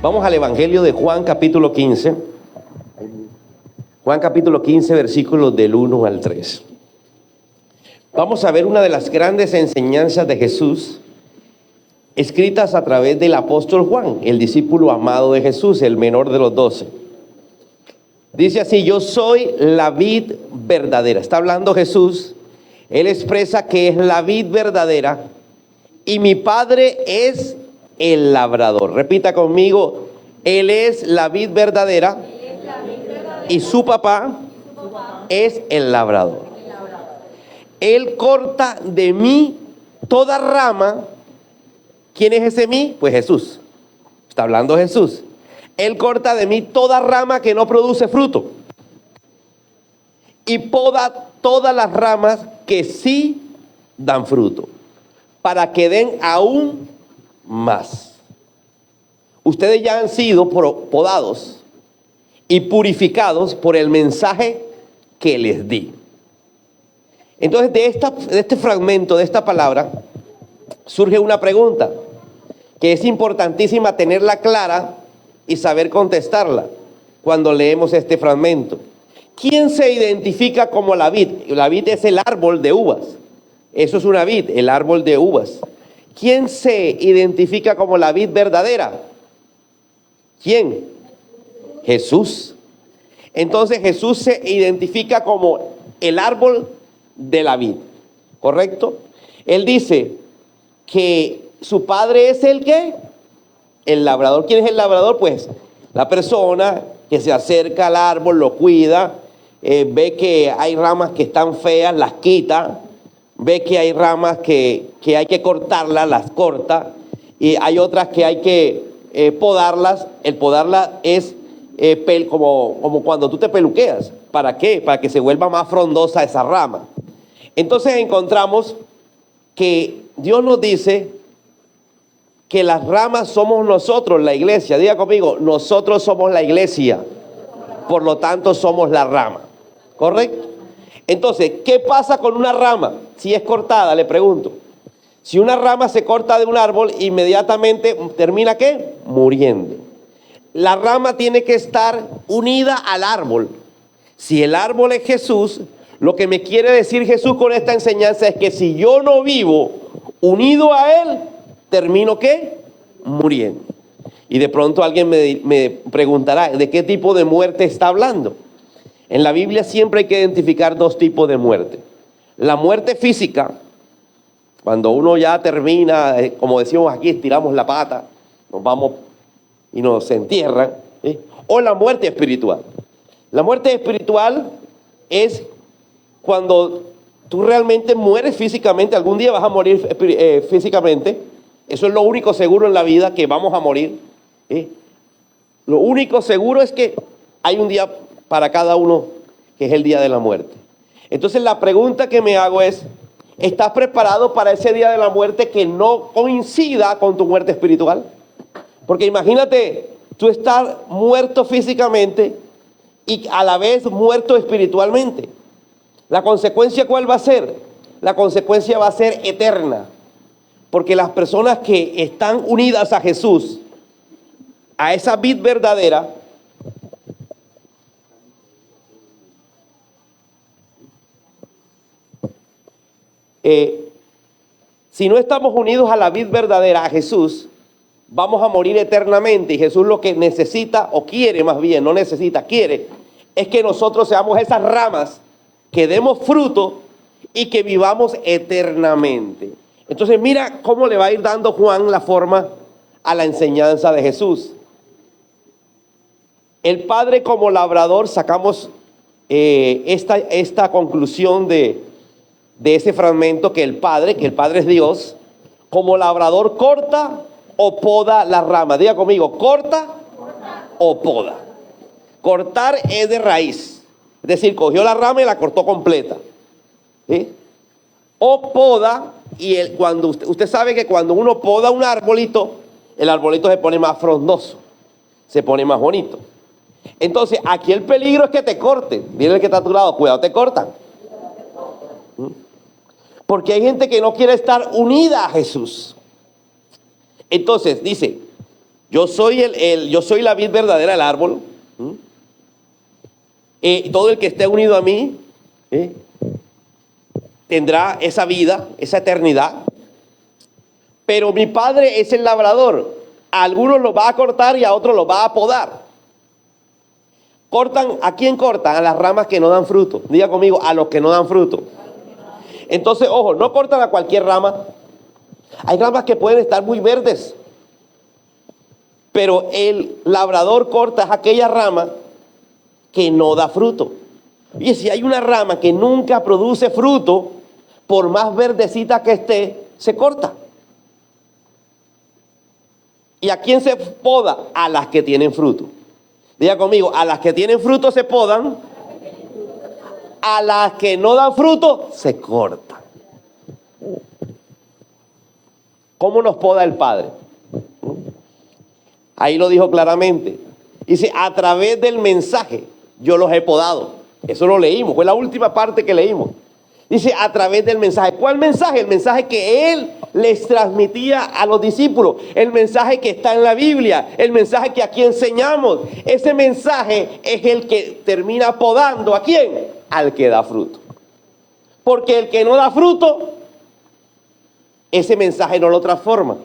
Vamos al Evangelio de Juan capítulo 15. Juan capítulo 15, versículos del 1 al 3. Vamos a ver una de las grandes enseñanzas de Jesús, escritas a través del apóstol Juan, el discípulo amado de Jesús, el menor de los 12. Dice así: yo soy la vid verdadera. Está hablando Jesús. Él expresa que es la vid verdadera y mi Padre es el labrador. Repita conmigo: Él es la vid verdadera y su papá es el labrador. Él corta de mí toda rama. ¿Quién es ese mí? Pues Jesús. Está hablando Jesús. Él corta de mí toda rama que no produce fruto y poda todas las ramas que sí dan fruto, para que den aún más. Ustedes ya han sido podados y purificados por el mensaje que les di. Entonces, de este fragmento, de esta palabra, surge una pregunta que es importantísima tenerla clara y saber contestarla cuando leemos este fragmento. ¿Quién se identifica como la vid? La vid es el árbol de uvas. Eso es una vid, el árbol de uvas. ¿Quién se identifica como la vid verdadera? ¿Quién? Jesús. Entonces Jesús se identifica como el árbol de la vid, ¿correcto? Él dice que su padre es el ¿qué? El labrador. ¿Quién es el labrador? Pues la persona que se acerca al árbol, lo cuida, ve que hay ramas que están feas, las quita, ve que hay ramas que hay que cortarlas, las corta, y hay otras que hay que podarlas. El podarlas es como cuando tú te peluqueas. ¿Para qué? Para que se vuelva más frondosa esa rama. Entonces encontramos que Dios nos dice que las ramas somos nosotros, la iglesia. Diga conmigo: nosotros somos la iglesia, por lo tanto somos la rama. ¿Correcto? Entonces, ¿qué pasa con una rama si es cortada? Le pregunto. Si una rama se corta de un árbol, inmediatamente termina ¿qué? Muriendo. La rama tiene que estar unida al árbol. Si el árbol es Jesús, lo que me quiere decir Jesús con esta enseñanza es que si yo no vivo unido a Él, termino ¿qué? Muriendo. Y de pronto alguien me preguntará: ¿de qué tipo de muerte está hablando? En la Biblia siempre hay que identificar dos tipos de muerte. La muerte física, cuando uno ya termina, como decimos aquí, estiramos la pata, nos vamos y nos entierran, ¿sí? O la muerte espiritual. La muerte espiritual es cuando tú realmente mueres físicamente. Algún día vas a morir físicamente. Eso es lo único seguro en la vida, que vamos a morir. Lo único seguro es que hay un día para cada uno, que es el día de la muerte. Entonces la pregunta que me hago es: ¿estás preparado para ese día de la muerte que no coincida con tu muerte espiritual? Porque imagínate tú estar muerto físicamente y a la vez muerto espiritualmente. ¿La consecuencia cuál va a ser? La consecuencia va a ser eterna. Porque las personas que están unidas a Jesús, a esa vid verdadera, si no estamos unidos a la vid verdadera, a Jesús, vamos a morir eternamente. Y Jesús lo que necesita, o quiere más bien, no necesita, quiere, es que nosotros seamos esas ramas que demos fruto y que vivamos eternamente. Entonces mira cómo le va a ir dando Juan la forma a la enseñanza de Jesús. El Padre como labrador, sacamos esta conclusión de ese fragmento, que el Padre es Dios, como labrador corta o poda la rama. Diga conmigo: corta o poda. Cortar es de raíz, es decir, cogió la rama y la cortó completa, ¿sí? O poda, y cuando usted sabe que cuando uno poda un arbolito, el arbolito se pone más frondoso, se pone más bonito. Entonces aquí el peligro es que te corten. Dile al que está a tu lado: cuidado, te cortan. Porque hay gente que no quiere estar unida a Jesús. Entonces dice: Yo soy la vid verdadera del árbol. Todo el que esté unido a mí tendrá esa vida, esa eternidad. Pero mi Padre es el labrador. A algunos los va a cortar y a otros los va a podar. ¿A quién cortan? A las ramas que no dan fruto. Diga conmigo, a los que no dan fruto. Entonces, ojo, no cortan a cualquier rama. Hay ramas que pueden estar muy verdes. Pero el labrador corta aquella rama que no da fruto. Y si hay una rama que nunca produce fruto, por más verdecita que esté, se corta. ¿Y a quién se poda? A las que tienen fruto. Diga conmigo, a las que tienen fruto se podan, a las que no dan fruto se cortan. ¿Cómo nos poda el Padre? Ahí lo dijo claramente. Dice, a través del mensaje yo los he podado. Eso lo leímos, fue la última parte que leímos. Dice, a través del mensaje. ¿Cuál mensaje? El mensaje que Él les transmitía a los discípulos. El mensaje que está en la Biblia. El mensaje que aquí enseñamos. Ese mensaje es el que termina podando. ¿A quién? Al que da fruto. Porque el que no da fruto, ese mensaje no lo transforma.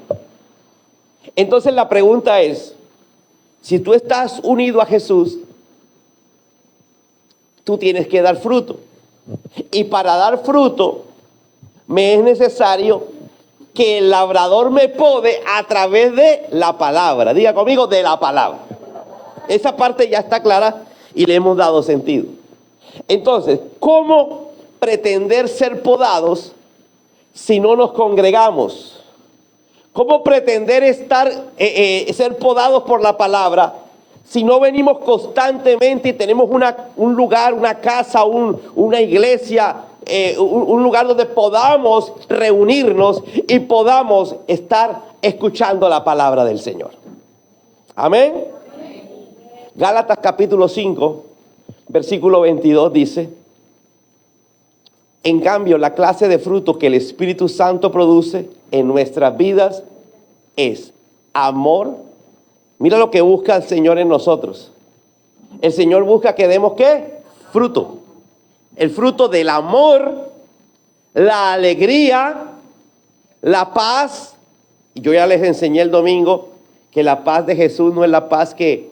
Entonces la pregunta es, si tú estás unido a Jesús, tú tienes que dar fruto. Y para dar fruto, me es necesario que el labrador me pode a través de la palabra. Diga conmigo, de la palabra. Esa parte ya está clara y le hemos dado sentido. Entonces, ¿cómo pretender ser podados si no nos congregamos? ¿Cómo pretender ser podados por la palabra si no venimos constantemente y tenemos un lugar, una casa, una iglesia, un lugar donde podamos reunirnos y podamos estar escuchando la palabra del Señor? Amén. Gálatas capítulo 5, versículo 22 dice, en cambio, la clase de fruto que el Espíritu Santo produce en nuestras vidas es amor. Mira lo que busca el Señor en nosotros. El Señor busca que demos ¿qué? Fruto. El fruto del amor, la alegría, la paz. Y yo ya les enseñé el domingo que la paz de Jesús no es la paz que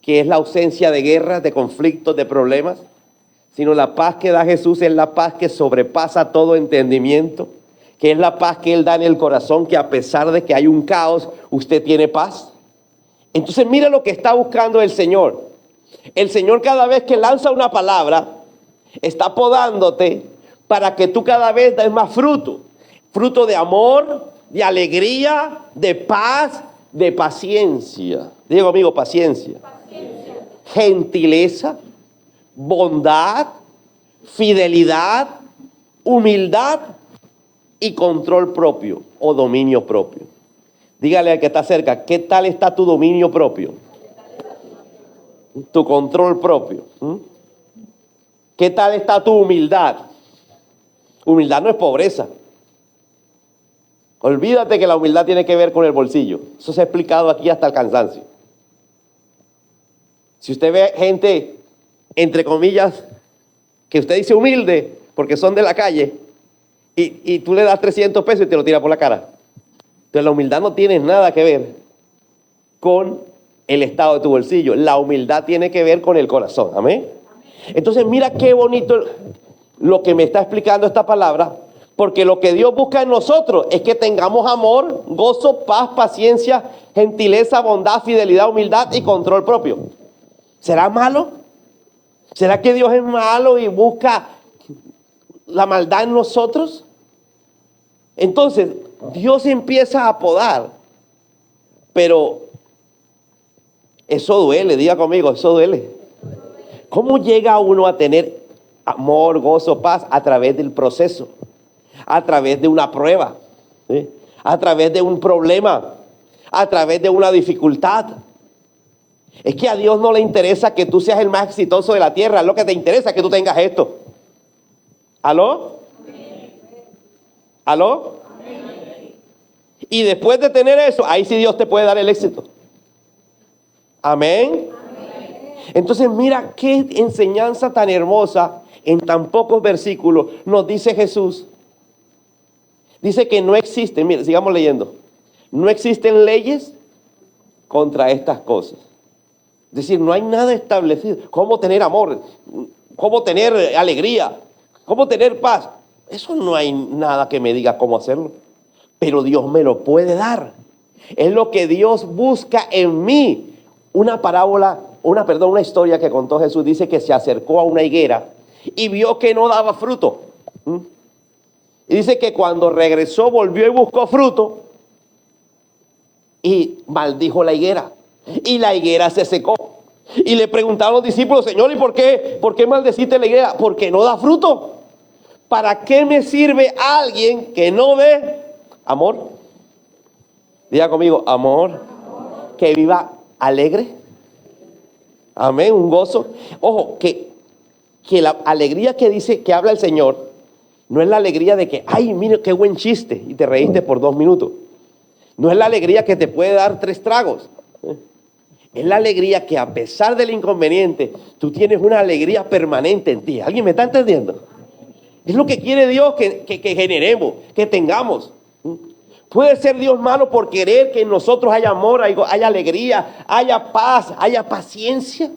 es la ausencia de guerras, de conflictos, de problemas, sino la paz que da Jesús es la paz que sobrepasa todo entendimiento, que es la paz que Él da en el corazón, que a pesar de que hay un caos, usted tiene paz. Entonces mira lo que está buscando el Señor. El Señor cada vez que lanza una palabra, está podándote para que tú cada vez des más fruto. Fruto de amor, de alegría, de paz, de paciencia. Digo amigo, paciencia. Gentileza, bondad, fidelidad, humildad y control propio o dominio propio. Dígale al que está cerca, ¿qué tal está tu dominio propio? Tu control propio. ¿Qué tal está tu humildad? Humildad no es pobreza. Olvídate que la humildad tiene que ver con el bolsillo. Eso se ha explicado aquí hasta el cansancio. Si usted ve gente, entre comillas, que usted dice humilde porque son de la calle y tú le das 300 pesos y te lo tira por la cara. Entonces la humildad no tiene nada que ver con el estado de tu bolsillo. La humildad tiene que ver con el corazón. Amén. Entonces mira qué bonito lo que me está explicando esta palabra, porque lo que Dios busca en nosotros es que tengamos amor, gozo, paz, paciencia, gentileza, bondad, fidelidad, humildad y control propio. ¿Será malo? ¿Será que Dios es malo y busca la maldad en nosotros? Entonces, Dios empieza a podar, pero eso duele, diga conmigo, eso duele. ¿Cómo llega uno a tener amor, gozo, paz? A través del proceso, a través de una prueba, ¿sí? A través de un problema, a través de una dificultad. Es que a Dios no le interesa que tú seas el más exitoso de la tierra, lo que te interesa es que tú tengas esto. ¿Aló? ¿Aló? Y después de tener eso, ahí sí Dios te puede dar el éxito. Amén. Entonces mira qué enseñanza tan hermosa en tan pocos versículos nos dice Jesús. Dice que no existen, mira, sigamos leyendo. No existen leyes contra estas cosas. Es decir, no hay nada establecido. ¿Cómo tener amor? ¿Cómo tener alegría? ¿Cómo tener paz? Eso no hay nada que me diga cómo hacerlo. Pero Dios me lo puede dar. Es lo que Dios busca en mí. Una historia que contó Jesús dice que se acercó a una higuera y vio que no daba fruto. Y dice que cuando regresó volvió y buscó fruto y maldijo la higuera. Y la higuera se secó. Y le preguntaron los discípulos: Señor, ¿y por qué maldeciste la higuera? Porque no da fruto. ¿Para qué me sirve alguien que no ve amor? Diga conmigo, amor. Que viva alegre. Amén, un gozo. Ojo, que la alegría que dice, que habla el Señor, no es la alegría de que, ay, mira qué buen chiste, y te reíste por 2 minutos. No es la alegría que te puede dar 3 tragos. Es la alegría que, a pesar del inconveniente, tú tienes una alegría permanente en ti. ¿Alguien me está entendiendo? Es lo que quiere Dios que generemos, que tengamos. Puede ser Dios malo por querer que en nosotros haya amor, haya alegría, haya paz, haya paciencia.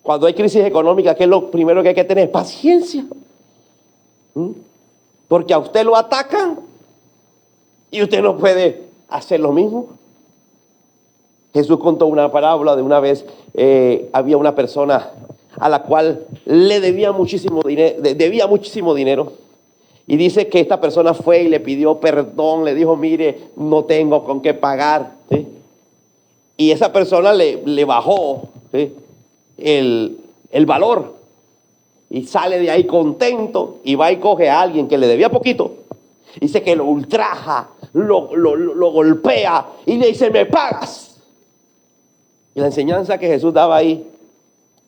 Cuando hay crisis económica, ¿qué es lo primero que hay que tener? Paciencia. Porque a usted lo atacan y usted no puede hacer lo mismo. Jesús contó una parábola de una vez. Había una persona a la cual le debía muchísimo dinero. Y dice que esta persona fue y le pidió perdón, le dijo: mire, no tengo con qué pagar. ¿Sí? Y esa persona le bajó, ¿sí?, el valor. Y sale de ahí contento y va y coge a alguien que le debía poquito. Dice que lo ultraja, lo golpea y le dice: me pagas. Y la enseñanza que Jesús daba ahí: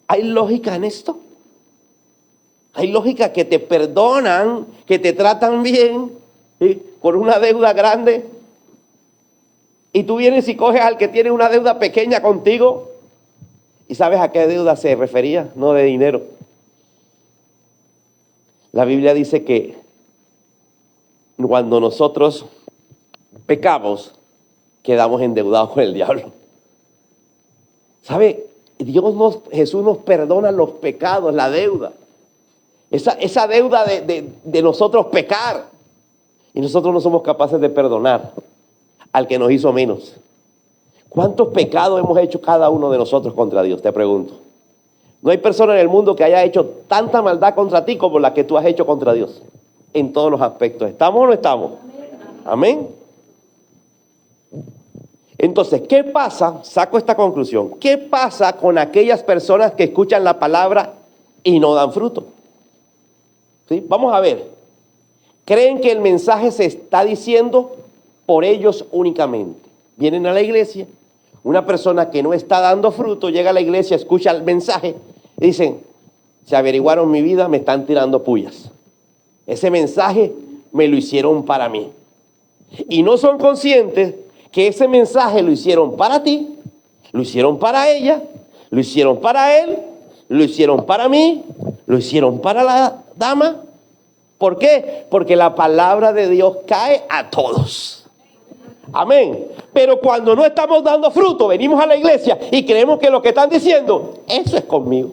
¿hay lógica en esto? Hay lógica que te perdonan, que te tratan bien, ¿sí?, por una deuda grande. Y tú vienes y coges al que tiene una deuda pequeña contigo. ¿Y sabes a qué deuda se refería? No de dinero. La Biblia dice que cuando nosotros pecamos, quedamos endeudados con el diablo. ¿Sabe? Jesús nos perdona los pecados, la deuda. Esa deuda de nosotros pecar. Y nosotros no somos capaces de perdonar al que nos hizo menos. ¿Cuántos pecados hemos hecho cada uno de nosotros contra Dios? Te pregunto. No hay persona en el mundo que haya hecho tanta maldad contra ti como la que tú has hecho contra Dios. En todos los aspectos. ¿Estamos o no estamos? Amén. Entonces, ¿qué pasa? Saco esta conclusión. ¿Qué pasa con aquellas personas que escuchan la palabra y no dan fruto? ¿Sí? Vamos a ver. Creen que el mensaje se está diciendo por ellos únicamente. Vienen a la iglesia, una persona que no está dando fruto llega a la iglesia, escucha el mensaje y dicen: se averiguaron mi vida, me están tirando pullas. Ese mensaje me lo hicieron para mí. Y no son conscientes que ese mensaje lo hicieron para ti, lo hicieron para ella, lo hicieron para él, lo hicieron para mí, lo hicieron para la dama. ¿Por qué? Porque la palabra de Dios cae a todos. Amén. Pero cuando no estamos dando fruto, venimos a la iglesia y creemos que lo que están diciendo, eso es conmigo.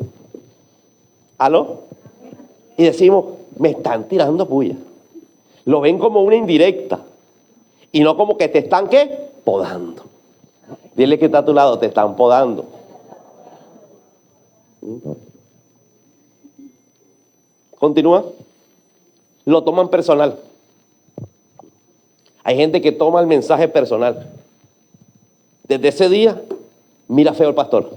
¿Aló? Y decimos: me están tirando puya. Lo ven como una indirecta. Y no como que te están, ¿qué? Podando. Dile que está a tu lado: te están podando. Continúa. Lo toman personal. Hay gente que toma el mensaje personal. Desde ese día, mira feo al pastor.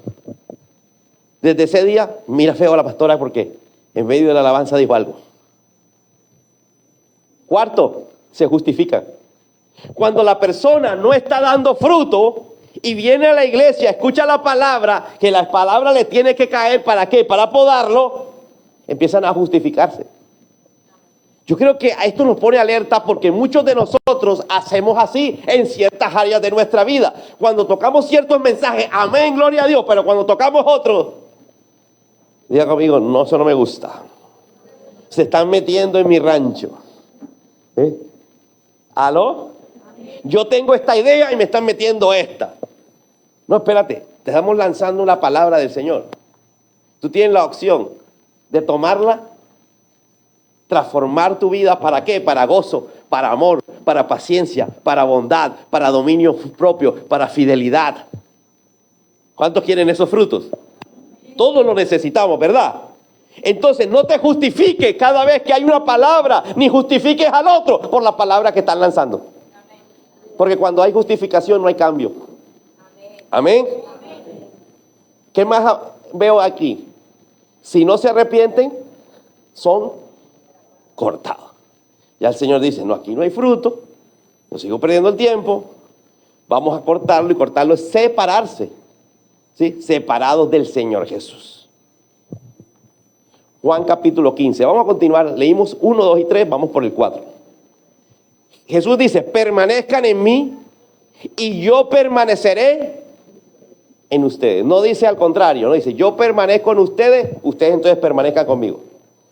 Desde ese día, mira feo a la pastora porque en medio de la alabanza dijo algo. Cuarto, se justifica. Cuando la persona no está dando fruto y viene a la iglesia, escucha la palabra, que la palabra le tiene que caer, ¿para qué? Para podarlo, empiezan a justificarse. Yo creo que a esto nos pone alerta porque muchos de nosotros hacemos así en ciertas áreas de nuestra vida. Cuando tocamos ciertos mensajes, amén, gloria a Dios, pero cuando tocamos otros, diga conmigo, no, eso no me gusta. Se están metiendo en mi rancho. ¿Aló? Yo tengo esta idea y me están metiendo esta. No, espérate, te estamos lanzando una palabra del Señor. Tú tienes la opción de tomarla, transformar tu vida, ¿para qué? Para gozo, para amor, para paciencia, para bondad, para dominio propio, para fidelidad. ¿Cuántos quieren esos frutos? Todos los necesitamos, ¿verdad? Entonces no te justifiques cada vez que hay una palabra, ni justifiques al otro por la palabra que están lanzando. Porque cuando hay justificación no hay cambio. Amén. ¿Qué más veo aquí? Si no se arrepienten, son cortados. Ya el Señor dice, no, aquí no hay fruto, no sigo perdiendo el tiempo, vamos a cortarlo, y cortarlo es separarse, ¿sí? Separados del Señor Jesús. Juan capítulo 15, vamos a continuar, leímos 1, 2 y 3, vamos por el 4. Jesús dice, permanezcan en mí y yo permaneceré en ustedes. No dice al contrario, no dice, yo permanezco en ustedes, ustedes entonces permanezcan conmigo.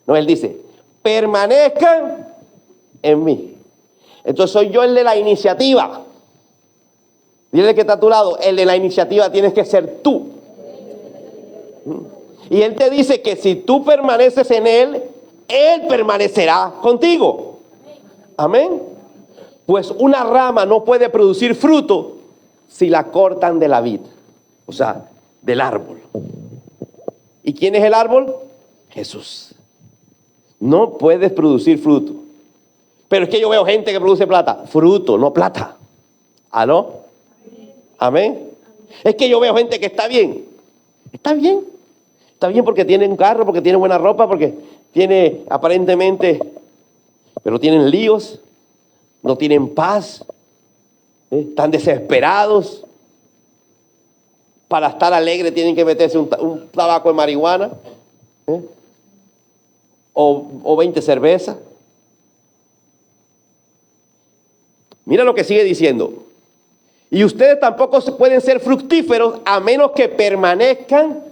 No, Él dice, permanezcan en mí. Entonces soy yo el de la iniciativa. Dile que está a tu lado, el de la iniciativa tienes que ser tú. Y Él te dice que si tú permaneces en Él, Él permanecerá contigo. Amén. Pues una rama no puede producir fruto si la cortan de la vid, o sea, del árbol. ¿Y quién es el árbol? Jesús. No puedes producir fruto. Pero es que yo veo gente que produce plata. Fruto, no plata. ¿Aló? Amén. Es que yo veo gente que está bien. Está bien. Está bien porque tiene un carro, porque tiene buena ropa, porque tiene aparentemente, pero tienen líos, no tienen paz, están desesperados. Para estar alegre tienen que meterse un tabaco de marihuana, o 20 cervezas. Mira lo que sigue diciendo. Y ustedes tampoco pueden ser fructíferos a menos que permanezcan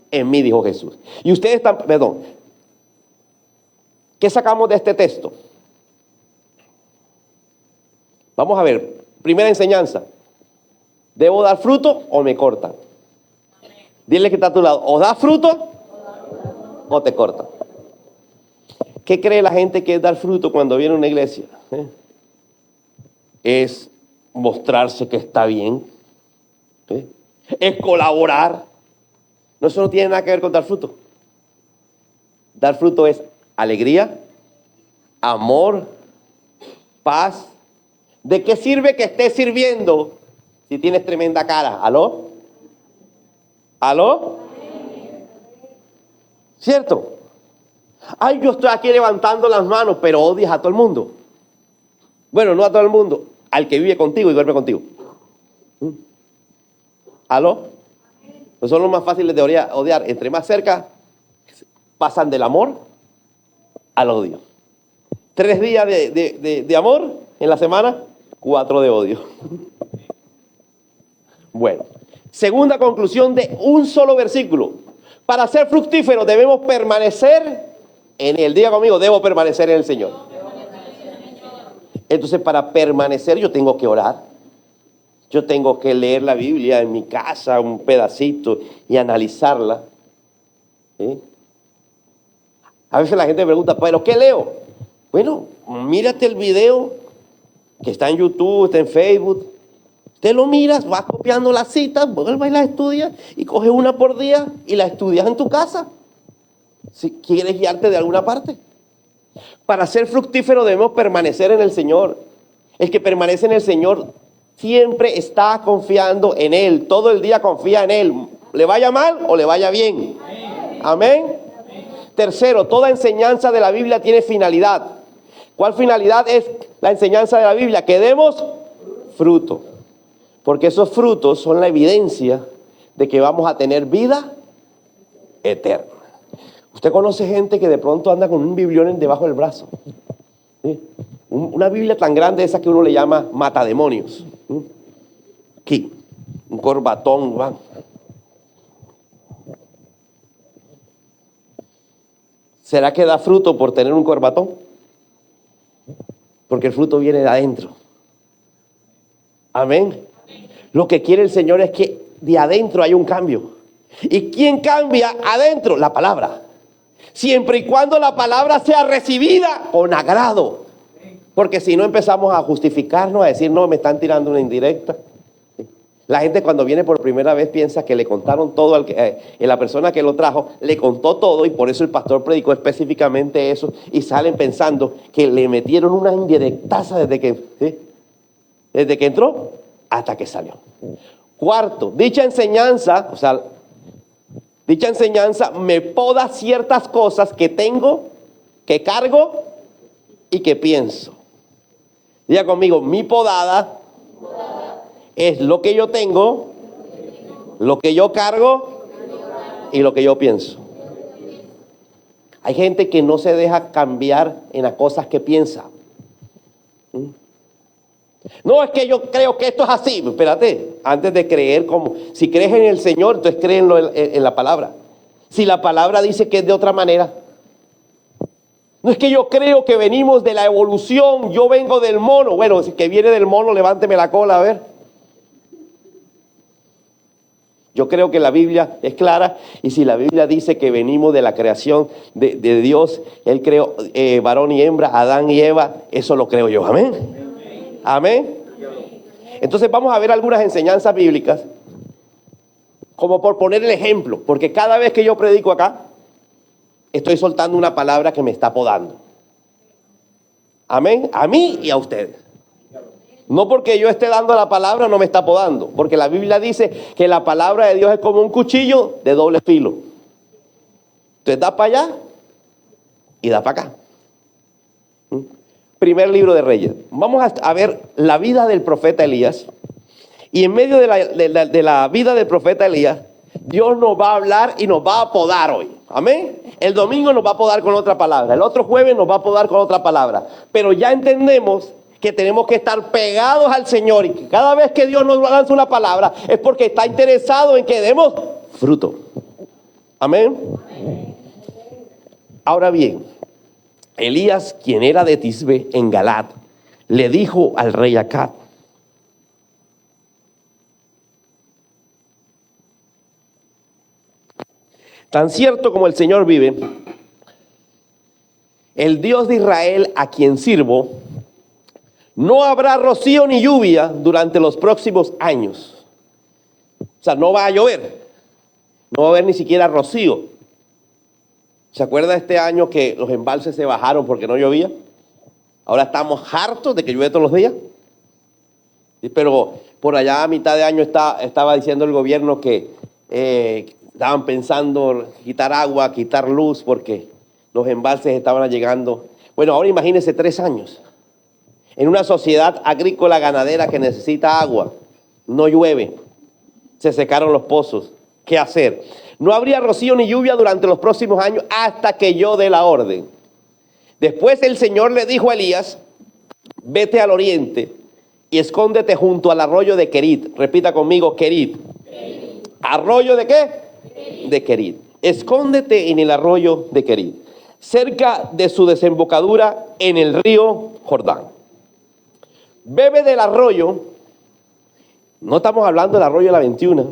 en mí, dijo Jesús. Y ustedes perdón. ¿Qué sacamos de este texto? Vamos a ver. Primera enseñanza. ¿Debo dar fruto o me cortan? Dile que está a tu lado. ¿O da fruto o te cortan? ¿Qué cree la gente que es dar fruto cuando viene a una iglesia? Es mostrarse que está bien. Es colaborar. No, eso no tiene nada que ver con dar fruto. Dar fruto es alegría, amor, paz. ¿De qué sirve que estés sirviendo si tienes tremenda cara? ¿Aló? ¿Aló? ¿Cierto? Ay, yo estoy aquí levantando las manos, pero odias a todo el mundo. Bueno, no a todo el mundo, al que vive contigo y duerme contigo. ¿Aló? No son los más fáciles de odiar. Entre más cerca, pasan del amor al odio. 3 días de amor en la semana, 4 de odio. Bueno, segunda conclusión de un solo versículo. Para ser fructíferos debemos permanecer en Él. Diga conmigo, debo permanecer en el Señor. Entonces, para permanecer yo tengo que orar. Yo tengo que leer la Biblia en mi casa, un pedacito, y analizarla. ¿Sí? A veces la gente me pregunta, ¿pero qué leo? Bueno, mírate el video que está en YouTube, está en Facebook. Te lo miras, vas copiando las citas, vuelves y las estudias, y coges una por día y la estudias en tu casa. Si quieres guiarte de alguna parte. Para ser fructífero debemos permanecer en el Señor. El que permanece en el Señor siempre está confiando en Él. Todo el día confía en Él. ¿Le vaya mal o le vaya bien? Amén. Tercero, toda enseñanza de la Biblia tiene finalidad. ¿Cuál finalidad es la enseñanza de la Biblia? Que demos fruto. Porque esos frutos son la evidencia de que vamos a tener vida eterna. Usted conoce gente que de pronto anda con un biblión debajo del brazo. ¿Sí? Una Biblia tan grande, esa que uno le llama matademonios. ¿Sí? Aquí, un corbatón, ¿va? ¿Será que da fruto por tener un corbatón? Porque el fruto viene de adentro. Amén. Lo que quiere el Señor es que de adentro haya un cambio. ¿Y quién cambia adentro? La palabra. Siempre y cuando la palabra sea recibida con agrado. Porque si no empezamos a justificarnos, a decir, no, me están tirando una indirecta. La gente cuando viene por primera vez piensa que le contaron todo, la persona que lo trajo le contó todo y por eso el pastor predicó específicamente eso y salen pensando que le metieron una indirectaza desde que entró hasta que salió. Cuarto, dicha enseñanza me poda ciertas cosas que tengo, que cargo y que pienso. Diga conmigo, mi podada es lo que yo tengo, lo que yo cargo y lo que yo pienso. Hay gente que no se deja cambiar en las cosas que piensa. No, es que yo creo que esto es así. Espérate, antes de creer, si crees en el Señor, entonces créenlo en la palabra. Si la palabra dice que es de otra manera. No es que yo creo que venimos de la evolución, yo vengo del mono. Bueno, si que viene del mono, levánteme la cola, a ver. Yo creo que la Biblia es clara y si la Biblia dice que venimos de la creación de Dios, Él creó varón y hembra, Adán y Eva, eso lo creo yo. Amén. Amén. Entonces vamos a ver algunas enseñanzas bíblicas, como por poner el ejemplo, porque cada vez que yo predico acá, estoy soltando una palabra que me está podando. Amén. A mí y a ustedes. No porque yo esté dando la palabra no me está podando, porque la Biblia dice que la palabra de Dios es como un cuchillo de doble filo. Entonces da para allá y da para acá. Primer libro de Reyes. Vamos a ver la vida del profeta Elías. Y en medio de la vida del profeta Elías, Dios nos va a hablar y nos va a podar hoy. Amén. El domingo nos va a podar con otra palabra. El otro jueves nos va a podar con otra palabra. Pero ya entendemos que tenemos que estar pegados al Señor y que cada vez que Dios nos lanza una palabra es porque está interesado en que demos fruto. Amén. Ahora bien, Elías, quien era de Tisbe en Galad, le dijo al rey Acab: tan cierto como el Señor vive, el Dios de Israel a quien sirvo, no habrá rocío ni lluvia durante los próximos años. O sea, no va a llover. No va a haber ni siquiera rocío. ¿Se acuerda este año que los embalses se bajaron porque no llovía? Ahora estamos hartos de que llueve todos los días. Sí, pero por allá a mitad de año estaba diciendo el gobierno que estaban pensando quitar agua, quitar luz porque los embalses estaban llegando. Bueno, ahora imagínense 3 años. En una sociedad agrícola ganadera que necesita agua, no llueve, se secaron los pozos. ¿Qué hacer? No habría rocío ni lluvia durante los próximos años hasta que yo dé la orden. Después el Señor le dijo a Elías: vete al oriente y escóndete junto al arroyo de Querit. Repita conmigo, Querit. ¿Arroyo de qué? Querit. De Querit. Escóndete en el arroyo de Querit, cerca de su desembocadura en el río Jordán. Bebe del arroyo. No estamos hablando del arroyo de la 21,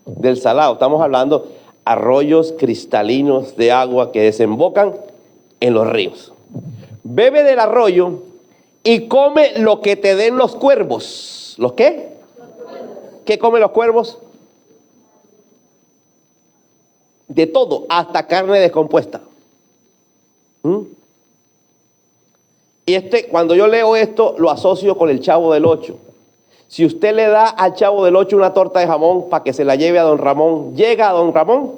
del Salado. Estamos hablando arroyos cristalinos de agua que desembocan en los ríos. Bebe del arroyo y come lo que te den los cuervos. ¿Los qué? ¿Qué comen los cuervos? De todo, hasta carne descompuesta. Y cuando yo leo esto, lo asocio con el Chavo del Ocho. Si usted le da al Chavo del Ocho una torta de jamón para que se la lleve a don Ramón, ¿llega a don Ramón?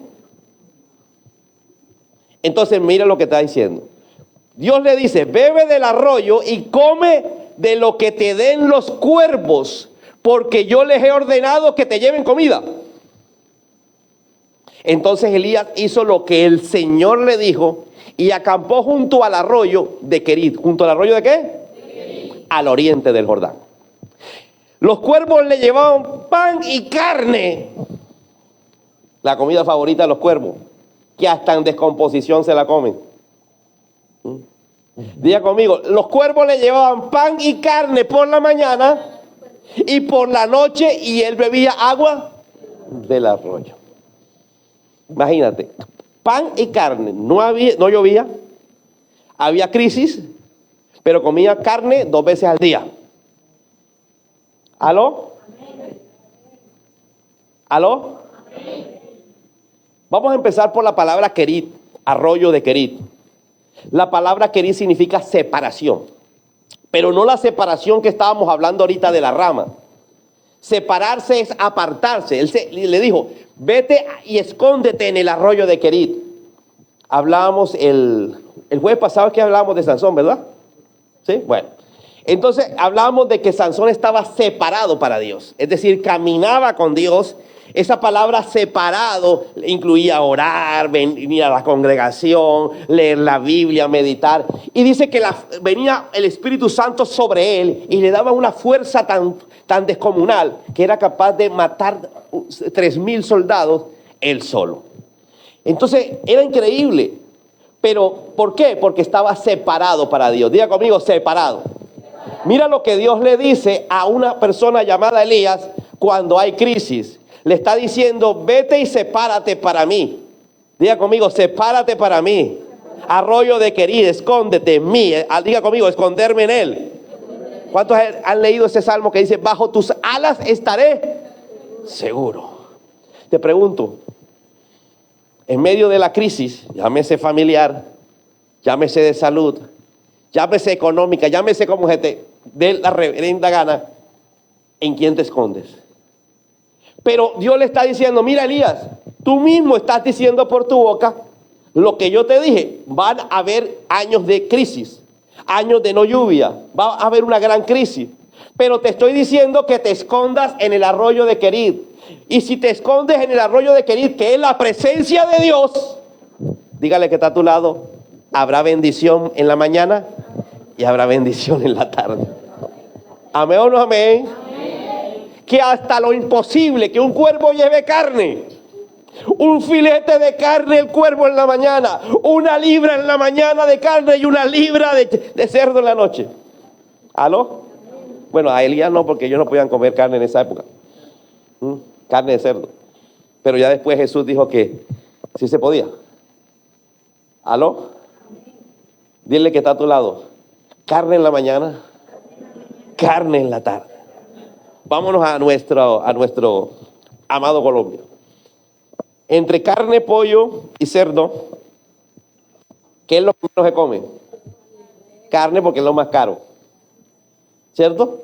Entonces mira lo que está diciendo. Dios le dice: bebe del arroyo y come de lo que te den los cuervos, porque yo les he ordenado que te lleven comida. Entonces Elías hizo lo que el Señor le dijo y acampó junto al arroyo de Querit. ¿Junto al arroyo de qué? De Querit. Al oriente del Jordán. Los cuervos le llevaban pan y carne. La comida favorita de los cuervos, que hasta en descomposición se la comen. Diga conmigo, los cuervos le llevaban pan y carne por la mañana y por la noche, y él bebía agua del arroyo. Imagínate, pan y carne, no llovía, había crisis, pero comía carne 2 veces al día. ¿Aló? ¿Aló? Vamos a empezar por la palabra Querit, arroyo de Querit. La palabra Querit significa separación, pero no la separación que estábamos hablando ahorita de la rama. Separarse es apartarse. Él le dijo, vete y escóndete en el arroyo de Querit. Hablábamos el jueves pasado, que hablábamos de Sansón, ¿verdad? Sí, bueno. Entonces hablábamos de que Sansón estaba separado para Dios, es decir, caminaba con Dios. Esa palabra separado incluía orar, venir a la congregación, leer la Biblia, meditar. Y dice que venía el Espíritu Santo sobre él y le daba una fuerza tan descomunal que era capaz de matar 3,000 soldados él solo. Entonces era increíble. Pero ¿por qué? Porque estaba separado para Dios. Diga conmigo, separado. Mira lo que Dios le dice a una persona llamada Elías cuando hay crisis. Le está diciendo, vete y sepárate para mí. Diga conmigo, sepárate para mí. Arroyo de Querit, escóndete en mí. Diga conmigo, esconderme en él. ¿Cuántos han leído ese salmo que dice, bajo tus alas estaré seguro? Te pregunto, en medio de la crisis, llámese familiar, llámese de salud, llámese económica, llámese como se te dé la reverenda gana, ¿en quién te escondes? Pero Dios le está diciendo, mira Elías, tú mismo estás diciendo por tu boca lo que yo te dije. Van a haber años de crisis, años de no lluvia, va a haber una gran crisis. Pero te estoy diciendo que te escondas en el arroyo de Querit. Y si te escondes en el arroyo de Querit, que es la presencia de Dios, dígale que está a tu lado, habrá bendición en la mañana y habrá bendición en la tarde. ¿Amén o no amén? Que hasta lo imposible, que un cuervo lleve carne, un filete de carne el cuervo en la mañana, 1 libra en la mañana de carne y 1 libra de cerdo en la noche. ¿Aló? Bueno, a Elías no, porque ellos no podían comer carne en esa época. Carne de cerdo. Pero ya después Jesús dijo que sí se podía. ¿Aló? Dile que está a tu lado. Carne en la mañana, carne en la tarde. Vámonos a nuestro amado Colombia. Entre carne, pollo y cerdo, ¿qué es lo que menos se come? Carne, porque es lo más caro. ¿Cierto?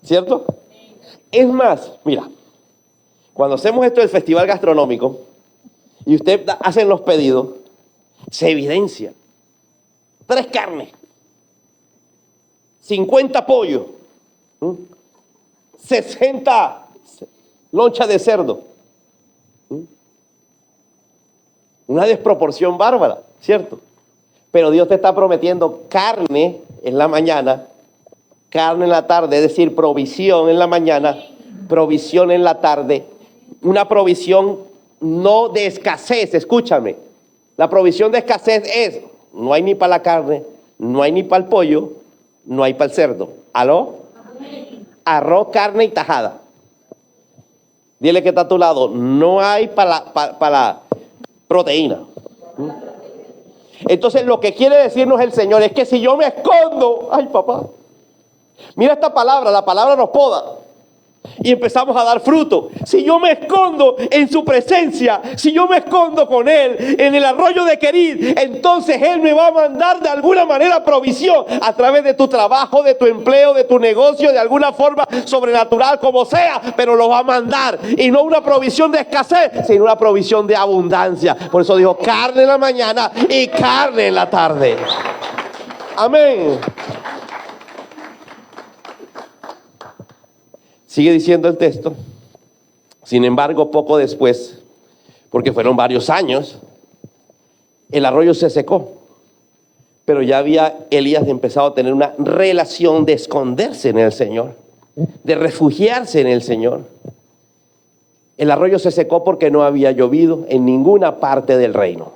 ¿Cierto? Es más, mira, cuando hacemos esto del festival gastronómico y usted hacen los pedidos, se evidencia 3 carnes, 50 pollos, 60 lonchas de cerdo. Una desproporción bárbara, ¿cierto? Pero Dios te está prometiendo carne en la mañana, carne en la tarde, es decir, provisión en la mañana, provisión en la tarde, una provisión no de escasez, escúchame. La provisión de escasez es, no hay ni para la carne, no hay ni para el pollo, no hay para el cerdo. ¿Aló? Amén. Arroz, carne y tajada. Dile que está a tu lado, no hay para la proteína. Entonces lo que quiere decirnos el Señor es que si yo me escondo, ay papá, mira esta palabra, la palabra nos poda y empezamos a dar fruto. Si yo me escondo en su presencia, si yo me escondo con Él en el arroyo de Querit, entonces Él me va a mandar de alguna manera provisión a través de tu trabajo, de tu empleo, de tu negocio, de alguna forma sobrenatural, como sea, pero lo va a mandar. Y no una provisión de escasez, sino una provisión de abundancia. Por eso dijo, carne en la mañana y carne en la tarde. Amén. Sigue diciendo el texto. Sin embargo, poco después, porque fueron varios años, El arroyo se secó, pero ya había Elías empezado a tener una relación de esconderse en el Señor, de refugiarse en el Señor. El arroyo se secó porque no había llovido en ninguna parte del reino.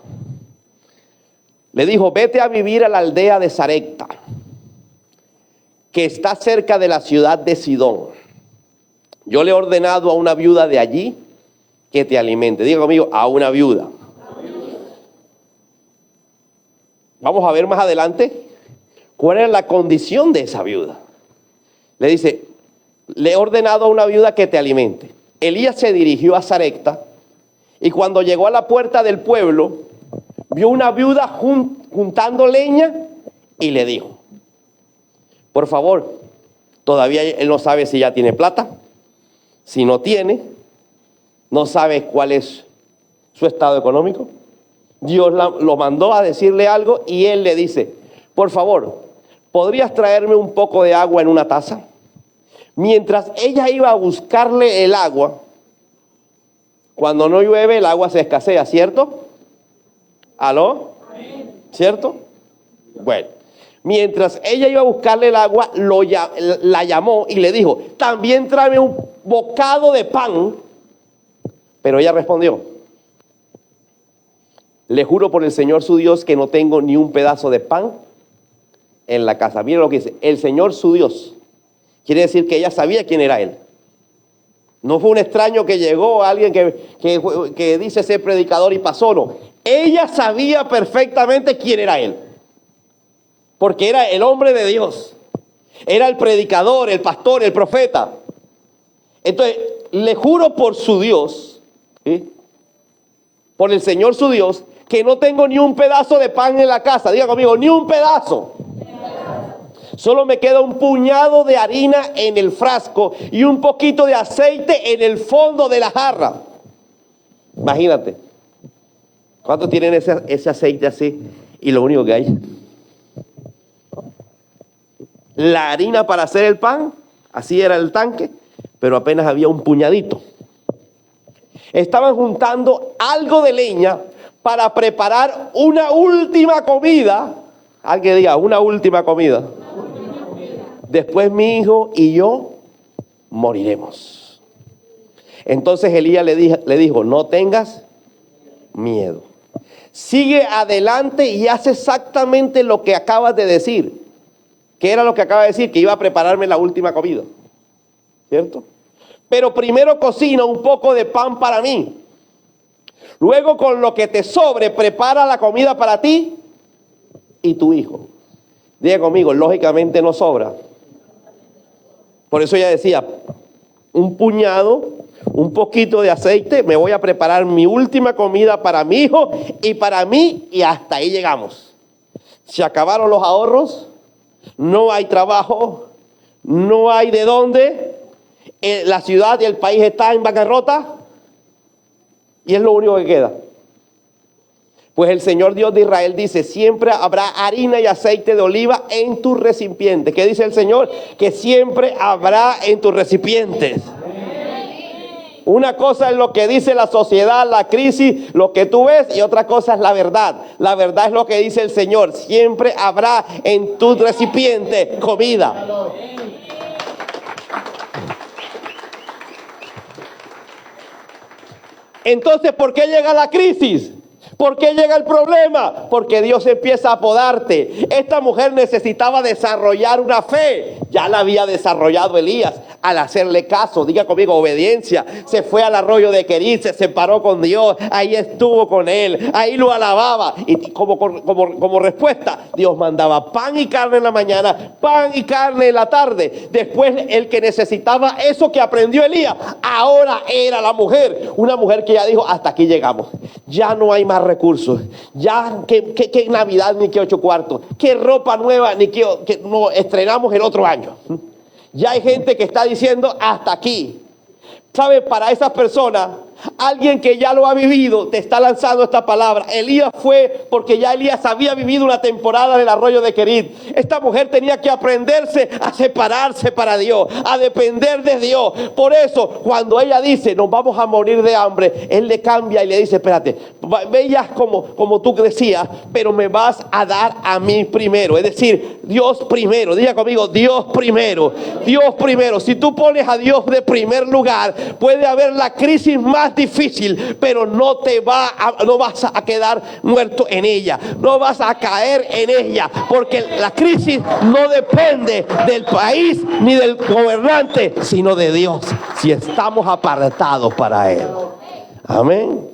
Le dijo: vete a vivir a la aldea de Sarepta, que está cerca de la ciudad de Sidón. Yo le he ordenado a una viuda de allí que te alimente. Diga conmigo: a una viuda. Vamos a ver más adelante cuál era la condición de esa viuda. Le dice: le he ordenado a una viuda que te alimente. Elías se dirigió a Sarepta y cuando llegó a la puerta del pueblo, vio una viuda juntando leña y le dijo: por favor, todavía él no sabe si ya tiene plata, si no tiene, no sabe cuál es su estado económico. Dios lo mandó a decirle algo y él le dice: por favor, ¿podrías traerme un poco de agua en una taza? Mientras ella iba a buscarle el agua, cuando no llueve el agua se escasea, ¿cierto? ¿Aló? ¿Cierto? Bueno, mientras ella iba a buscarle el agua, la llamó y le dijo: también tráeme un bocado de pan. Pero ella respondió: le juro por el Señor su Dios que no tengo ni un pedazo de pan en la casa. Miren lo que dice: el Señor su Dios. Quiere decir que ella sabía quién era él. No fue un extraño que llegó, alguien que dice ser predicador y pasó, no. Ella sabía perfectamente quién era él. Porque era el hombre de Dios. Era el predicador, el pastor, el profeta. Entonces, le juro por su Dios, ¿sí?, por el Señor su Dios, que no tengo ni un pedazo de pan en la casa. Diga conmigo: ni un pedazo. Solo me queda un puñado de harina en el frasco y un poquito de aceite en el fondo de la jarra. Imagínate. ¿Cuántos tienen ese aceite así? Y lo único que hay. La harina para hacer el pan, así era el tanque, pero apenas había un puñadito. Estaban juntando algo de leña para preparar una última comida. Alguien diga: una última comida. Después mi hijo y yo moriremos. Entonces Elías le dijo: no tengas miedo. Sigue adelante y haz exactamente lo que acabas de decir. ¿Qué era lo que acaba de decir? Que iba a prepararme la última comida. ¿Cierto? Pero primero cocina un poco de pan para mí. Luego, con lo que te sobre, prepara la comida para ti y tu hijo. Diga conmigo: lógicamente no sobra. Por eso ella decía: un puñado, un poquito de aceite, me voy a preparar mi última comida para mi hijo y para mí, y hasta ahí llegamos. Se acabaron los ahorros, no hay trabajo, no hay de dónde, la ciudad y el país está en bancarrota y es lo único que queda. Pues el Señor Dios de Israel dice: siempre habrá harina y aceite de oliva en tus recipientes. ¿Qué dice el Señor? Que siempre habrá en tus recipientes. Una cosa es lo que dice la sociedad, la crisis, lo que tú ves, y otra cosa es la verdad. La verdad es lo que dice el Señor: siempre habrá en tus recipientes comida. Entonces, ¿por qué llega la crisis? ¿Por qué llega el problema? Porque Dios empieza a podarte. Esta mujer necesitaba desarrollar una fe. Ya la había desarrollado Elías al hacerle caso. Diga conmigo: obediencia. Se fue al arroyo de Querit, se separó con Dios. Ahí estuvo con él. Ahí lo alababa. Y como respuesta, Dios mandaba pan y carne en la mañana, pan y carne en la tarde. Después, el que necesitaba eso que aprendió Elías, ahora era la mujer. Una mujer que ya dijo: hasta aquí llegamos. Ya no hay más recursos. Ya que Navidad ni que 8 cuartos. Que ropa nueva ni que no estrenamos el otro año. Ya hay gente que está diciendo: hasta aquí. ¿Sabe? Para esas personas Alguien que ya lo ha vivido te está lanzando esta palabra. Elías fue porque ya Elías había vivido una temporada en el arroyo de Querit. Esta mujer tenía que aprenderse a separarse para Dios, a depender de Dios. Por eso, cuando ella dice, nos vamos a morir de hambre, él le cambia y le dice, espérate, veías como tú decías, pero me vas a dar a mí primero. Es decir, Dios primero. Diga conmigo, Dios primero. Dios primero. Si tú pones a Dios de primer lugar, puede haber la crisis más difícil, pero no vas a quedar muerto en ella, no vas a caer en ella, porque la crisis no depende del país ni del gobernante, sino de Dios, si estamos apartados para Él. Amén.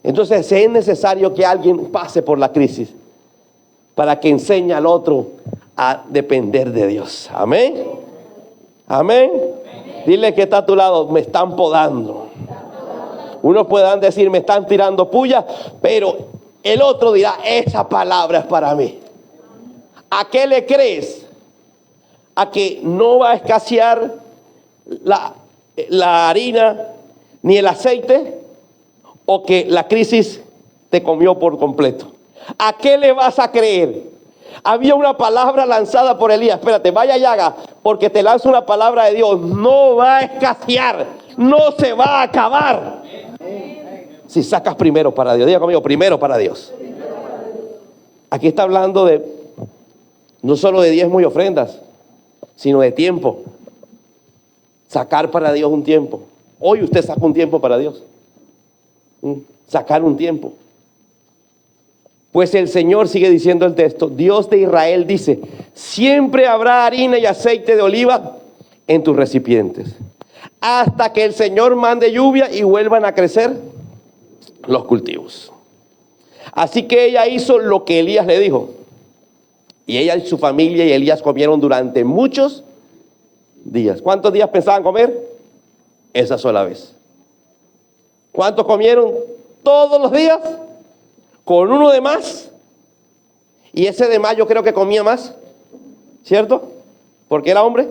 Entonces es necesario que alguien pase por la crisis para que enseñe al otro a depender de Dios. Amén. Amén. Dile que está a tu lado, me están podando. Unos puedan decir, me están tirando puya, pero el otro dirá, esa palabra es para mí. ¿A qué le crees? ¿A que no va a escasear la harina ni el aceite? ¿O que la crisis te comió por completo? ¿A qué le vas a creer? Había una palabra lanzada por Elías. Espérate, vaya y haga, porque te lanzo una palabra de Dios. No va a escasear, no se va a acabar. Si sacas primero para Dios. Diga conmigo, primero para Dios. Aquí está hablando de no solo de diezmos y ofrendas, sino de tiempo. Sacar para Dios un tiempo. Hoy usted saca un tiempo para Dios. Sacar un tiempo. Pues el Señor, sigue diciendo el texto, Dios de Israel dice, siempre habrá harina y aceite de oliva en tus recipientes, hasta que el Señor mande lluvia y vuelvan a crecer los cultivos. Así que ella hizo lo que Elías le dijo. Y ella y su familia y Elías comieron durante muchos días. ¿Cuántos días pensaban comer? Esa sola vez. ¿Cuántos comieron todos los días? Con uno de más. Y ese de más yo creo que comía más, ¿cierto? Porque era hombre.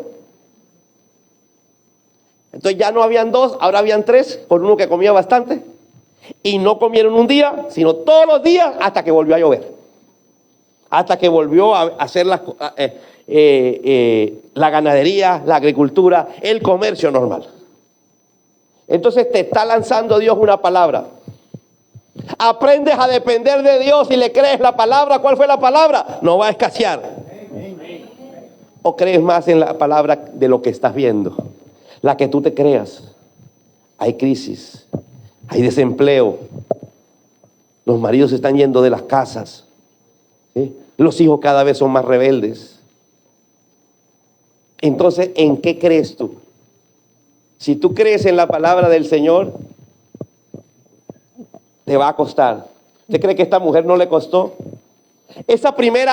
Entonces ya no habían dos, ahora habían tres, con uno que comía bastante. Y no comieron un día, sino todos los días hasta que volvió a llover. Hasta que volvió a hacer la ganadería, la agricultura, el comercio normal. Entonces te está lanzando Dios una palabra. Aprendes a depender de Dios y le crees la palabra. ¿Cuál fue la palabra? No va a escasear. ¿O crees más en la palabra de lo que estás viendo? La que tú te creas. Hay crisis, hay desempleo. Los maridos se están yendo de las casas, ¿sí? Los hijos cada vez son más rebeldes. Entonces, ¿en qué crees tú? Si tú crees en la palabra del Señor, te va a costar. ¿Usted cree que a esta mujer no le costó? Ese primer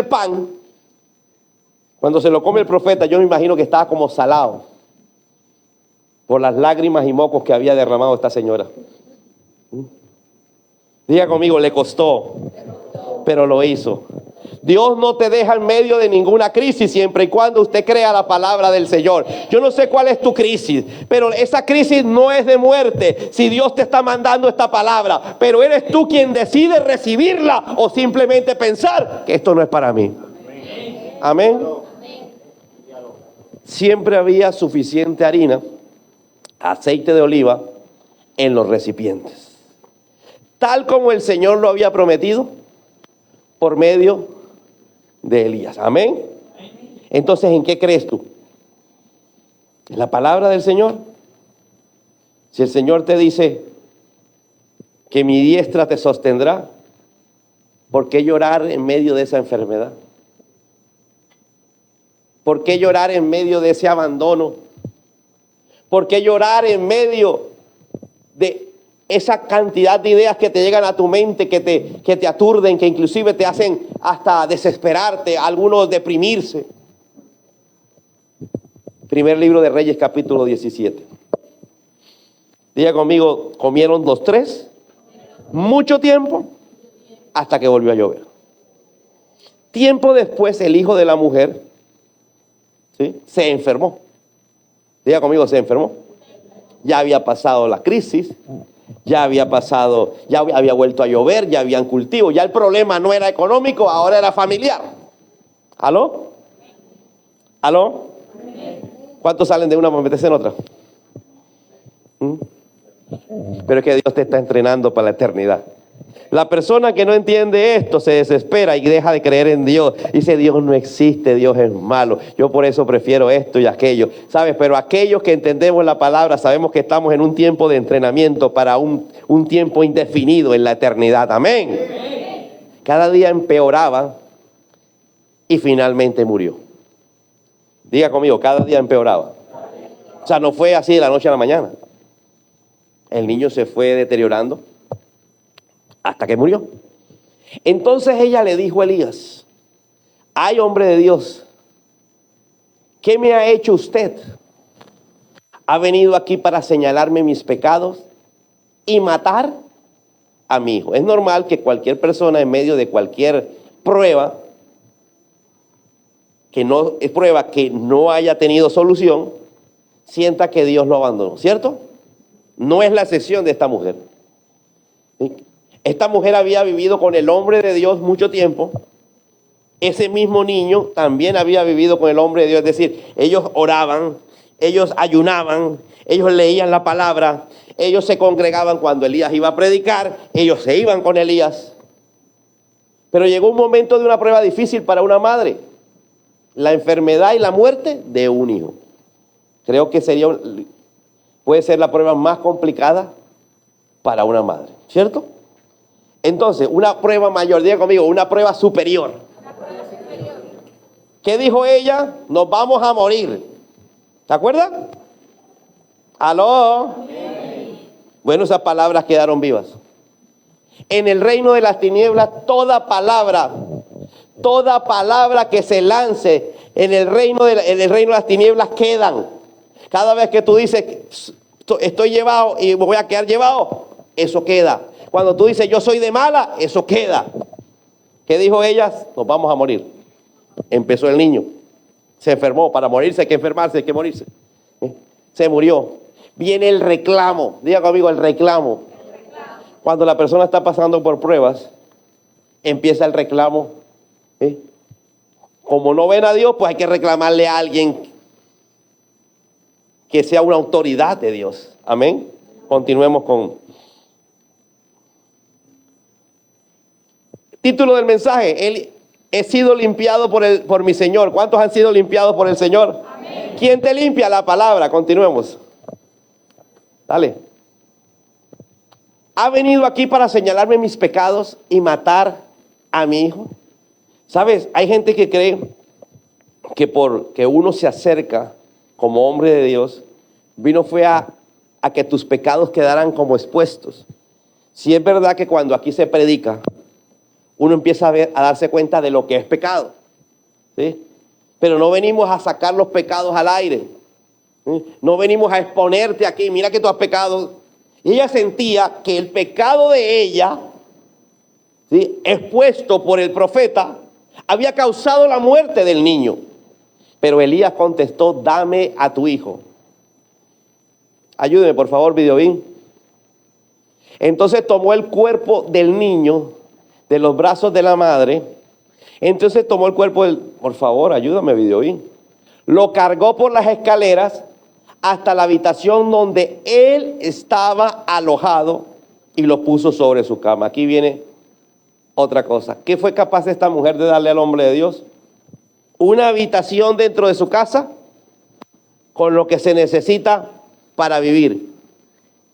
pan, cuando se lo come el profeta, yo me imagino que estaba como salado por las lágrimas y mocos que había derramado esta señora. Diga conmigo, le costó, pero lo hizo. Dios no te deja en medio de ninguna crisis siempre y cuando usted crea la palabra del Señor. Yo no sé cuál es tu crisis, pero esa crisis no es de muerte si Dios te está mandando esta palabra. Pero eres tú quien decide recibirla o simplemente pensar que esto no es para mí. Amén. Siempre había suficiente harina, aceite de oliva en los recipientes, tal como el Señor lo había prometido por medio de Elías. Amén. Entonces, ¿en qué crees tú? ¿En la palabra del Señor? Si el Señor te dice que mi diestra te sostendrá, ¿por qué llorar en medio de esa enfermedad? ¿Por qué llorar en medio de ese abandono? ¿Por qué llorar en medio de esa cantidad de ideas que te llegan a tu mente, que te aturden, que inclusive te hacen hasta desesperarte, algunos deprimirse? Primer libro de Reyes, capítulo 17. Diga conmigo, comieron 2, 3, mucho tiempo, hasta que volvió a llover. Tiempo después, el hijo de la mujer, ¿sí?, se enfermó. Diga conmigo, se enfermó. ya había pasado la crisis, ya había pasado, ya había vuelto a llover, ya habían cultivos, ya el problema no era económico, ahora era familiar. ¿Aló? ¿Aló? ¿Cuántos salen de una para meterse en otra? Pero es que Dios te está entrenando para la eternidad. La persona que no entiende esto se desespera y deja de creer en Dios. Dice, Dios no existe, Dios es malo. Yo por eso prefiero esto y aquello. ¿Sabes? Pero aquellos que entendemos la palabra sabemos que estamos en un tiempo de entrenamiento para un tiempo indefinido en la eternidad. Amén. Cada día empeoraba y finalmente murió. Diga conmigo, cada día empeoraba. O sea, no fue así de la noche a la mañana. El niño se fue deteriorando hasta que murió. Entonces ella le dijo a Elías, ay, hombre de Dios, ¿qué me ha hecho usted? ¿Ha venido aquí para señalarme mis pecados y matar a mi hijo? Es normal que cualquier persona en medio de cualquier prueba, que no es prueba que no haya tenido solución, sienta que Dios lo abandonó, ¿cierto? No es la excepción de esta mujer. Esta mujer había vivido con el hombre de Dios mucho tiempo. Ese mismo niño también había vivido con el hombre de Dios. Es decir, ellos oraban, ellos ayunaban, ellos leían la palabra, ellos se congregaban cuando Elías iba a predicar, ellos se iban con Elías. Pero llegó un momento de una prueba difícil para una madre. La enfermedad y la muerte de un hijo. Creo que puede ser la prueba más complicada para una madre, ¿cierto? Entonces, una prueba mayor, diga conmigo, una prueba superior. ¿Qué dijo ella? Nos vamos a morir. ¿Se acuerdan? ¿Aló? Bueno, esas palabras quedaron vivas. En el reino de las tinieblas, toda palabra que se lance en el reino de las tinieblas quedan. Cada vez que tú dices, estoy llevado y me voy a quedar llevado, eso queda. Cuando tú dices, yo soy de mala, eso queda. ¿Qué dijo ella? Nos vamos a morir. Empezó el niño. Se enfermó. Para morirse hay que enfermarse, hay que morirse. Se murió. Viene el reclamo. Diga conmigo, el reclamo. Cuando la persona está pasando por pruebas, empieza el reclamo. Como no ven a Dios, pues hay que reclamarle a alguien que sea una autoridad de Dios. Amén. Continuemos con título del mensaje. He sido limpiado por mi Señor. ¿Cuántos han sido limpiados por el Señor? Amén. ¿Quién te limpia? La palabra. Continuemos. Dale. ¿Ha venido aquí para señalarme mis pecados y matar a mi hijo? ¿Sabes? Hay gente que cree que porque uno se acerca como hombre de Dios, fue a que tus pecados quedaran como expuestos. Si es verdad que cuando aquí se predica, uno empieza a darse cuenta de lo que es pecado, ¿sí? Pero no venimos a sacar los pecados al aire, ¿sí? No venimos a exponerte aquí, mira que tú has pecado. Y ella sentía que el pecado de ella, ¿sí?, expuesto por el profeta, había causado la muerte del niño. Pero Elías contestó, dame a tu hijo. Ayúdeme, por favor, Videoín. Entonces tomó el cuerpo del niño de los brazos de la madre. Entonces tomó el cuerpo por favor, ayúdame, Videoín. Lo cargó por las escaleras hasta la habitación donde él estaba alojado y lo puso sobre su cama. Aquí viene otra cosa. ¿Qué fue capaz esta mujer de darle al hombre de Dios? Una habitación dentro de su casa con lo que se necesita para vivir.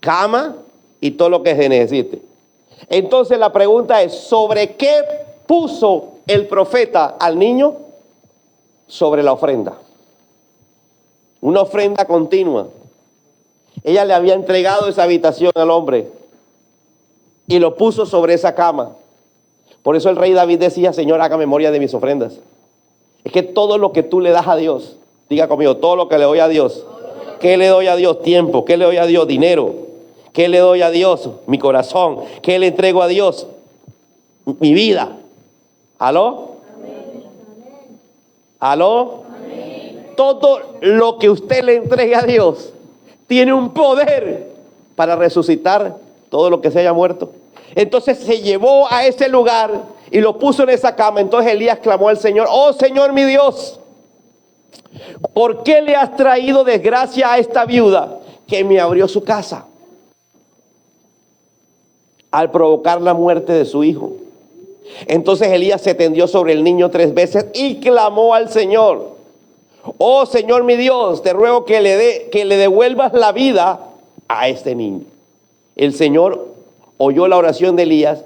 Cama y todo lo que se necesite. Entonces la pregunta es, ¿sobre qué puso el profeta al niño? Sobre la ofrenda. Una ofrenda continua. Ella le había entregado esa habitación al hombre y lo puso sobre esa cama. Por eso el rey David decía, Señor, haga memoria de mis ofrendas. Es que todo lo que tú le das a Dios, diga conmigo, todo lo que le doy a Dios. ¿Qué le doy a Dios? Tiempo. ¿Qué le doy a Dios? Dinero. ¿Qué le doy a Dios? Mi corazón. ¿Qué le entrego a Dios? Mi vida. ¿Aló? ¿Aló? Todo lo que usted le entregue a Dios tiene un poder para resucitar todo lo que se haya muerto. Entonces se llevó a ese lugar y lo puso en esa cama. Entonces Elías clamó al Señor: oh Señor mi Dios, ¿por qué le has traído desgracia a esta viuda que me abrió su casa al provocar la muerte de su hijo? Entonces Elías se tendió sobre el niño 3 veces y clamó al Señor: oh Señor mi Dios, te ruego que le devuelvas la vida a este niño. El Señor oyó la oración de Elías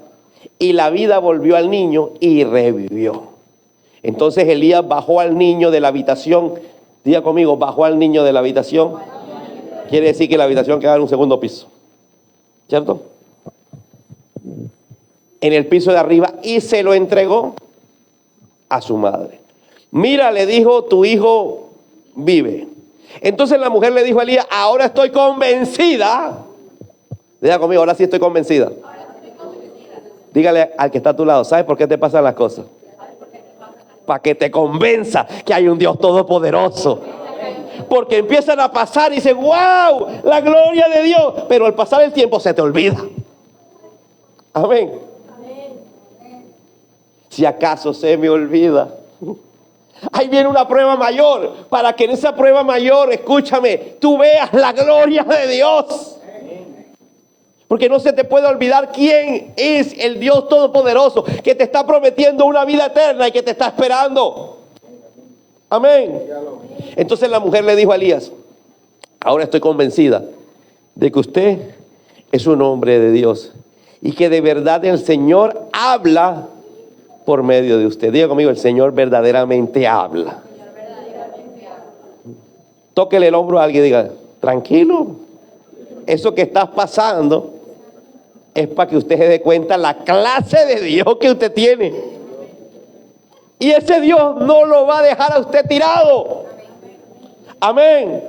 y la vida volvió al niño y revivió. Entonces Elías bajó al niño de la habitación. Diga conmigo: bajó al niño de la habitación. Quiere decir que la habitación queda en un segundo piso, ¿cierto? En el piso de arriba, y se lo entregó a su madre. Mira, le dijo, tu hijo vive. Entonces la mujer le dijo a Elías: ahora estoy convencida. Diga conmigo: ahora sí estoy convencida. Dígale al que está a tu lado: ¿sabes por qué te pasan las cosas? Para que te convenza que hay un Dios todopoderoso. Porque empiezan a pasar y dicen: wow, la gloria de Dios. Pero al pasar el tiempo se te olvida. Amén. Si acaso se me olvida. Ahí viene una prueba mayor, para que en esa prueba mayor, escúchame, tú veas la gloria de Dios. Porque no se te puede olvidar quién es el Dios todopoderoso que te está prometiendo una vida eterna y que te está esperando. Amén. Entonces la mujer le dijo a Elías: ahora estoy convencida de que usted es un hombre de Dios y que de verdad el Señor habla por medio de usted. Diga conmigo: el Señor verdaderamente habla. Tóquele el hombro a alguien y diga: tranquilo, eso que estás pasando es para que usted se dé cuenta la clase de Dios que usted tiene. Y ese Dios no lo va a dejar a usted tirado. Amén.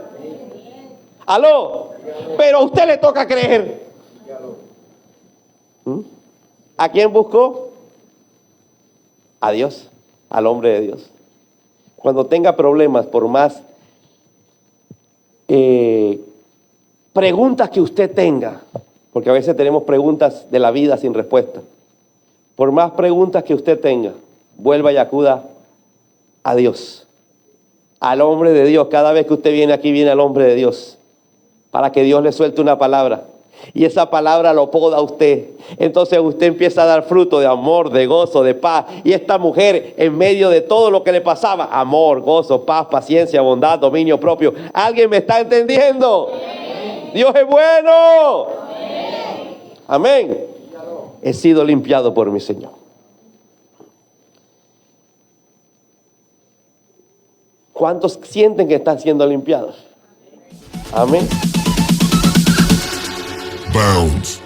Aló. Pero a usted le toca creer. ¿A quién buscó? A Dios, al hombre de Dios. Cuando tenga problemas, por más preguntas que usted tenga, porque a veces tenemos preguntas de la vida sin respuesta, por más preguntas que usted tenga, vuelva y acuda a Dios, al hombre de Dios. Cada vez que usted viene aquí, viene al hombre de Dios, para que Dios le suelte una palabra. Y esa palabra lo poda a usted. Entonces usted empieza a dar fruto de amor, de gozo, de paz. Y esta mujer, en medio de todo lo que le pasaba, amor, gozo, paz, paciencia, bondad, dominio propio. ¿Alguien me está entendiendo? Amén. Dios es bueno. Amén. Amén. He sido limpiado por mi Señor. ¿Cuántos sienten que están siendo limpiados? Amén. Bounce.